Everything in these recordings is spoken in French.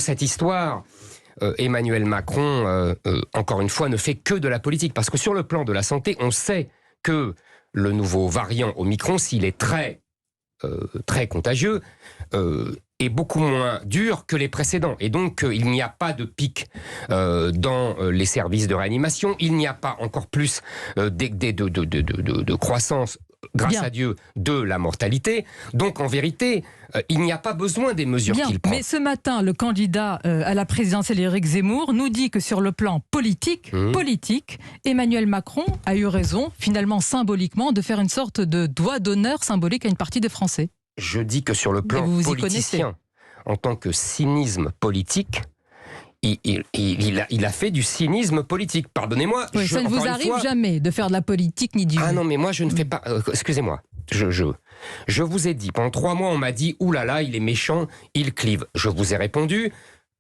Cette histoire, Emmanuel Macron, encore une fois, ne fait que de la politique. Parce que sur le plan de la santé, on sait que le nouveau variant Omicron, s'il est très contagieux, est beaucoup moins dur que les précédents. Et donc, il n'y a pas de pic dans les services de réanimation. Il n'y a pas encore plus de croissance, grâce à Dieu, de la mortalité. Donc, en vérité, il n'y a pas besoin des mesures qu'il prend. Mais ce matin, le candidat à la présidentielle, Éric Zemmour, nous dit que sur le plan politique, Emmanuel Macron a eu raison, finalement symboliquement, de faire une sorte de doigt d'honneur symbolique à une partie des Français. Je dis que sur le plan politicien, en tant que cynisme politique, il a fait du cynisme politique. Pardonnez-moi. Oui, ça ne vous arrive jamais de faire de la politique ni du... Ah non, mais moi je ne fais pas... excusez-moi. Je vous ai dit, pendant 3 mois, on m'a dit « Ouh là là, il est méchant, il clive ». Je vous ai répondu,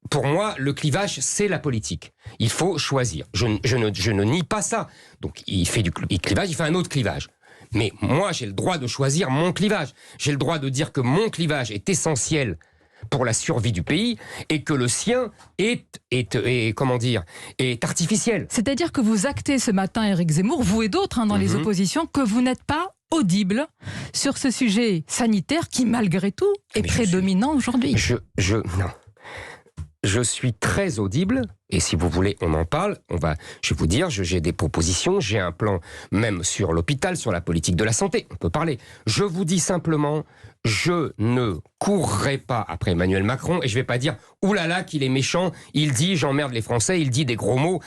pour moi, le clivage, c'est la politique. Il faut choisir. Je ne nie pas ça. Donc il fait du clivage, il fait un autre clivage. Mais moi, j'ai le droit de choisir mon clivage. J'ai le droit de dire que mon clivage est essentiel pour la survie du pays et que le sien est artificiel. C'est-à-dire que vous actez ce matin, Éric Zemmour, vous et d'autres dans les oppositions, que vous n'êtes pas audible sur ce sujet sanitaire qui, malgré tout, est prédominant aujourd'hui. Non. Je suis très audible, et si vous voulez, on en parle. Je vais vous dire, j'ai des propositions, j'ai un plan même sur l'hôpital, sur la politique de la santé. On peut parler. Je vous dis simplement, je ne courrai pas après Emmanuel Macron, et je ne vais pas dire, oulala, qu'il est méchant, il dit, j'emmerde les Français, il dit des gros mots.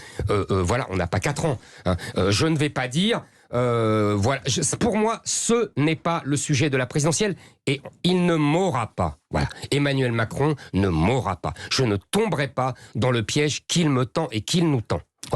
Voilà, on n'a pas 4 ans. Hein. Je ne vais pas dire... voilà. Pour moi, ce n'est pas le sujet de la présidentielle et il ne m'aura pas. Voilà. Emmanuel Macron ne m'aura pas. Je ne tomberai pas dans le piège qu'il me tend et qu'il nous tend.